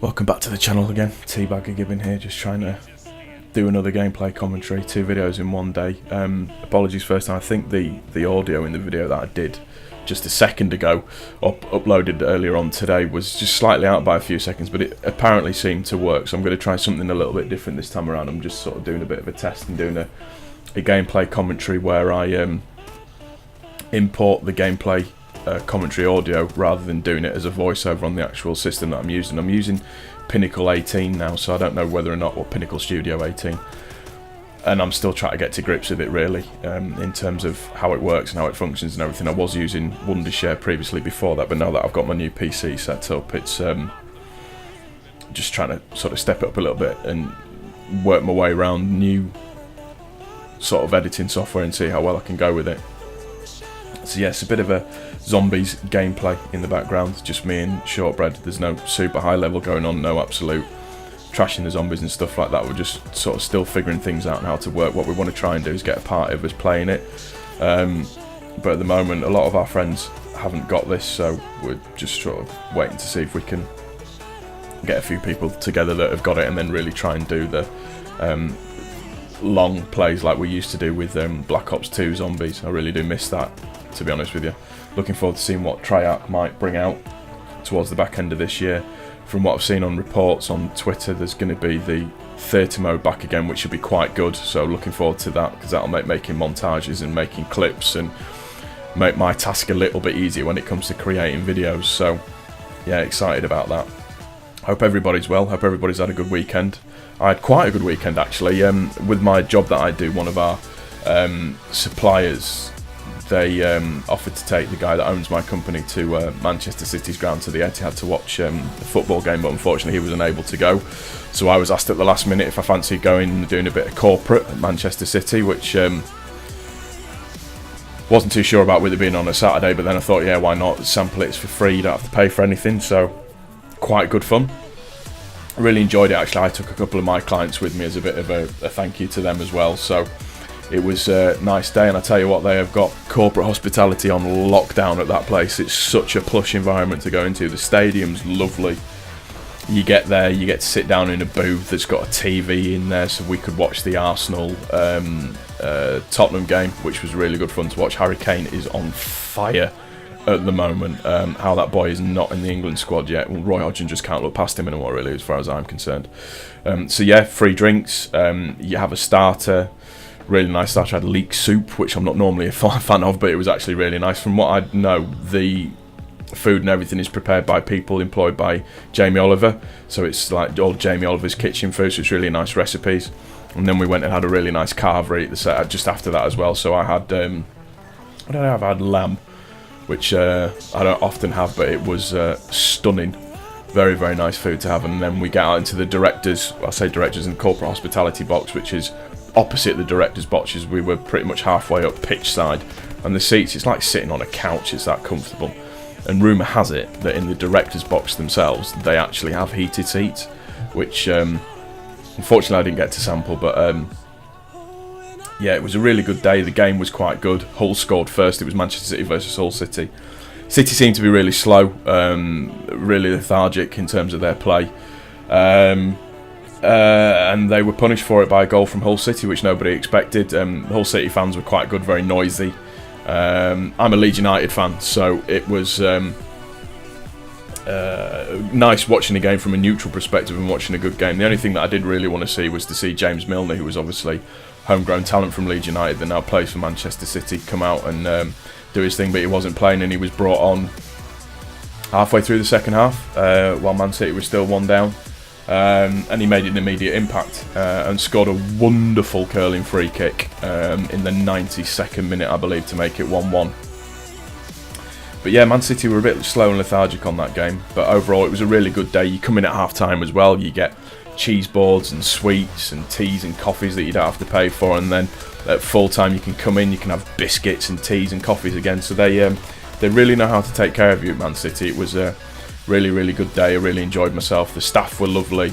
Welcome back to the channel again. Teabagger Gibbon here, just trying to do another gameplay commentary, 2 videos in one day. Apologies first time. I think the audio in the video that I did just a second ago, uploaded earlier on today, was just slightly out by a few seconds, but it apparently seemed to work, so I'm going to try something a little bit different this time around. I'm just sort of doing a bit of a test and doing a gameplay commentary where I import the gameplay commentary audio rather than doing it as a voiceover on the actual system that I'm using. I'm using Pinnacle 18 now, so I don't know whether or not, or Pinnacle Studio 18, and I'm still trying to get to grips with it really, in terms of how it works and how it functions and everything. I was using Wondershare previously before that, but now that I've got my new PC set up, it's just trying to sort of step it up a little bit and work my way around new sort of editing software and see how well I can go with it. So yeah, it's a bit of a zombies gameplay in the background, just me and Shortbread. There's no super high level going on, no absolute trashing the zombies and stuff like that. We're just sort of still figuring things out and how to work. What we want to try and do is get a party of us playing it, but at the moment a lot of our friends haven't got this, so we're just sort of waiting to see if we can get a few people together that have got it and then really try and do the long plays like we used to do with Black Ops 2 Zombies. I really do miss that, to be honest with you. Looking forward to seeing what Treyarch might bring out towards the back end of this year. From what I've seen on reports on Twitter, there's going to be the theatre mode back again, which should be quite good, so looking forward to that, because that'll make making montages and making clips and make my task a little bit easier when it comes to creating videos. So yeah, excited about that. Hope everybody's well, hope everybody's had a good weekend. I had quite a good weekend actually. With my job that I do, one of our suppliers, they offered to take the guy that owns my company to Manchester City's ground to the Etihad to watch the football game, but unfortunately he was unable to go. So I was asked at the last minute if I fancied going and doing a bit of corporate at Manchester City, which wasn't too sure about with it being on a Saturday, but then I thought, yeah, why not sample it? It's for free, you don't have to pay for anything, so quite good fun. I really enjoyed it actually. I took a couple of my clients with me as a bit of a thank you to them as well, so it was a nice day. And I tell you what, they have got corporate hospitality on lockdown at that place. It's such a plush environment to go into. The stadium's lovely. You get there, you get to sit down in a booth that's got a TV in there, so we could watch the Arsenal Tottenham game, which was really good fun to watch. Harry Kane is on fire at the moment. How that boy is not in the England squad yet. Well, Roy Hodgson just can't look past him anymore really, as far as I'm concerned. So yeah, free drinks, you have a starter, really nice starter. I had leek soup, which I'm not normally a fan of, but it was actually really nice. From what I know, the food and everything is prepared by people employed by Jamie Oliver, so it's like all Jamie Oliver's kitchen food, so it's really nice recipes. And then we went and had a really nice carvery just after that as well. So I had I don't know, I've had lamb, which I don't often have, but it was stunning. Very, very nice food to have. And then we get out into the directors, I say directors and corporate hospitality box, which is opposite the directors boxes. We were pretty much halfway up pitch side, and the seats, it's like sitting on a couch, it's that comfortable. And rumour has it that in the directors box themselves, they actually have heated seats, which unfortunately I didn't get to sample, but yeah, it was a really good day. The game was quite good. Hull scored first. It was Manchester City versus Hull City. City seemed to be really slow, really lethargic in terms of their play, and they were punished for it by a goal from Hull City, which nobody expected. Hull City fans were quite good, very noisy. I'm a Leeds United fan, so it was nice watching the game from a neutral perspective and watching a good game. The only thing that I did really want to see was to see James Milner, who was obviously homegrown talent from Leeds United that now plays for Manchester City, come out and do his thing, but he wasn't playing, and he was brought on halfway through the second half while Man City was still 1 down, and he made an immediate impact and scored a wonderful curling free kick in the 92nd minute, I believe, to make it 1-1. But yeah, Man City were a bit slow and lethargic on that game, but overall it was a really good day. You come in at half time as well, you get cheese boards and sweets and teas and coffees that you don't have to pay for, and then at full time you can come in, you can have biscuits and teas and coffees again. So they really know how to take care of you at Man City. It was a really, really good day. I really enjoyed myself. The staff were lovely.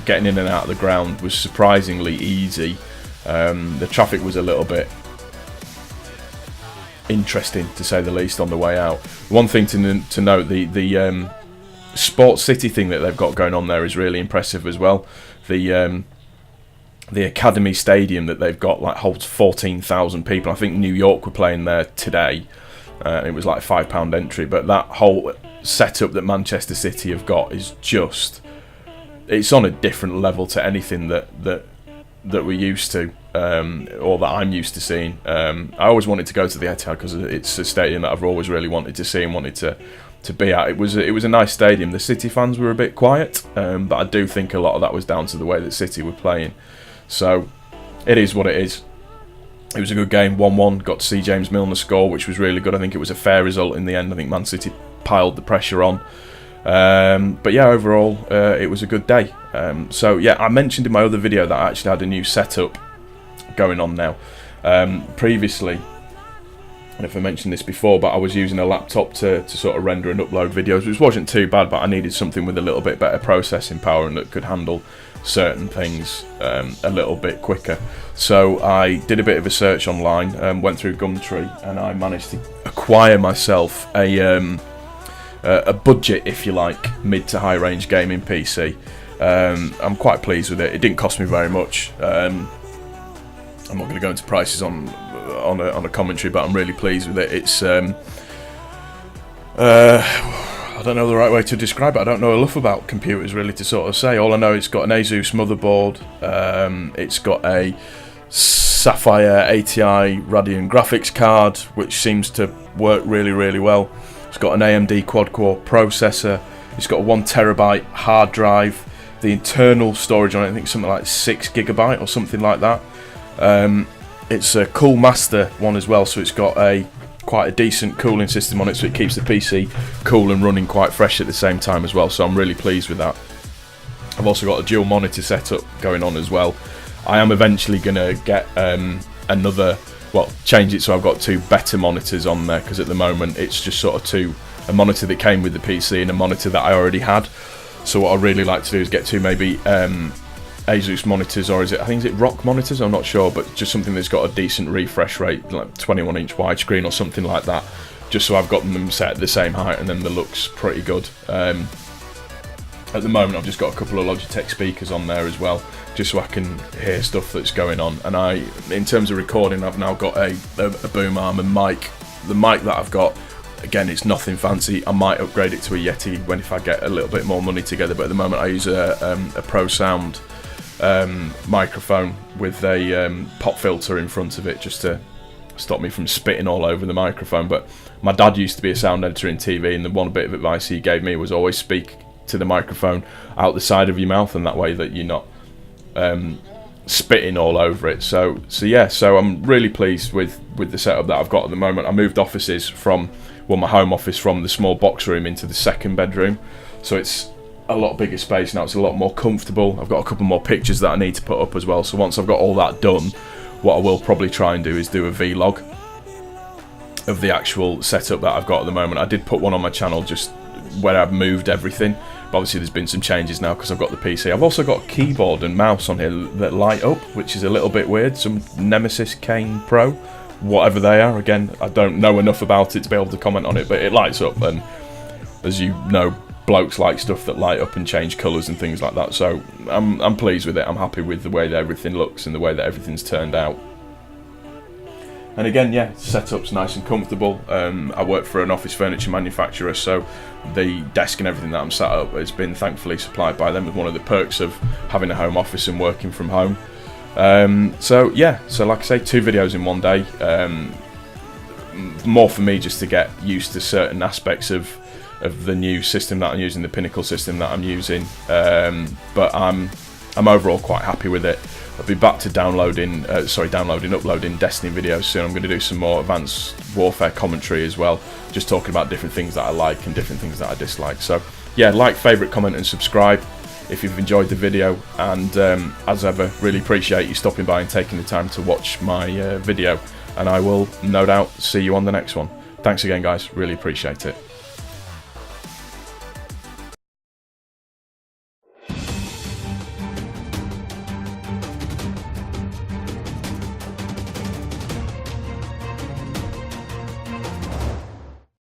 Getting in and out of the ground was surprisingly easy. The traffic was a little bit interesting, to say the least, on the way out. One thing to note, the Sports City thing that they've got going on there is really impressive as well. The Academy Stadium that they've got like holds 14,000 people. I think New York were playing there today. It was like £5 entry, but that whole setup that Manchester City have got is just, it's on a different level to anything that we're used to, or that I'm used to seeing. I always wanted to go to the Etihad because it's a stadium that I've always really wanted to see and wanted to be at. It was a nice stadium. The City fans were a bit quiet, but I do think a lot of that was down to the way that City were playing. So it is what it is. It was a good game, 1-1. Got to see James Milner score, which was really good. I think it was a fair result in the end. I think Man City piled the pressure on. But yeah, overall, it was a good day. So yeah, I mentioned in my other video that I actually had a new setup going on now. Previously, I don't know if I mentioned this before, but I was using a laptop to sort of render and upload videos, which wasn't too bad, but I needed something with a little bit better processing power and that could handle certain things a little bit quicker. So I did a bit of a search online, went through Gumtree, and I managed to acquire myself a budget, if you like, mid to high range gaming PC. I'm quite pleased with it. It didn't cost me very much. I'm not going to go into prices on a commentary, but I'm really pleased with it. It's I don't know the right way to describe it. I don't know enough about computers really to sort of say. All I know, it's got an Asus motherboard. It's got a Sapphire ATI Radeon graphics card, which seems to work really, really well. It's got an AMD quad-core processor. It's got a 1TB hard drive. The internal storage on it, I think something like 6GB or something like that. It's a Cool Master one as well, so it's got quite a decent cooling system on it, so it keeps the PC cool and running quite fresh at the same time as well, so I'm really pleased with that. I've also got a dual monitor setup going on as well. I am eventually going to get change it so I've got two better monitors on there, because at the moment it's just sort of a monitor that came with the PC and a monitor that I already had. So what I'd really like to do is get two maybe Asus monitors, or I think is it ROG monitors, I'm not sure, but just something that's got a decent refresh rate, like 21-inch widescreen or something like that, just so I've got them set at the same height and then the looks pretty good. At the moment I've just got a couple of Logitech speakers on there as well, just so I can hear stuff that's going on. And in terms of recording, I've now got a boom arm and mic. The mic that I've got, again, it's nothing fancy. I might upgrade it to a Yeti if I get a little bit more money together, but at the moment I use a Pro Sound microphone with a pop filter in front of it, just to stop me from spitting all over the microphone. But my dad used to be a sound editor in TV, and the one bit of advice he gave me was always speak to the microphone out the side of your mouth, and that way that you're not spitting all over it. So I'm really pleased with the setup that I've got at the moment. I moved offices from my home office from the small box room into the second bedroom, so it's a lot bigger space now. It's a lot more comfortable. I've got a couple more pictures that I need to put up as well, so once I've got all that done, what I will probably try and do is do a vlog of the actual setup that I've got at the moment. I did put one on my channel just where I've moved everything, but obviously there's been some changes now because I've got the PC. I've also got keyboard and mouse on here that light up, which is a little bit weird. Some Nemesis Cane Pro, whatever they are. Again, I don't know enough about it to be able to comment on it, but it lights up, and as you know, blokes like stuff that light up and change colours and things like that. So I'm pleased with it. I'm happy with the way that everything looks and the way that everything's turned out. And again, yeah, setup's nice and comfortable. I work for an office furniture manufacturer, so the desk and everything that I'm sat up has been thankfully supplied by them, with one of the perks of having a home office and working from home. So like I say, 2 videos in one day. More for me just to get used to certain aspects of the new system that I'm using, the Pinnacle system that I'm using. But I'm overall quite happy with it. I'll be back to downloading, uploading Destiny videos soon. I'm going to do some more Advanced Warfare commentary as well, just talking about different things that I like and different things that I dislike. So yeah, like, favourite, comment and subscribe if you've enjoyed the video, and as ever, really appreciate you stopping by and taking the time to watch my video, and I will no doubt see you on the next one. Thanks again guys, really appreciate it.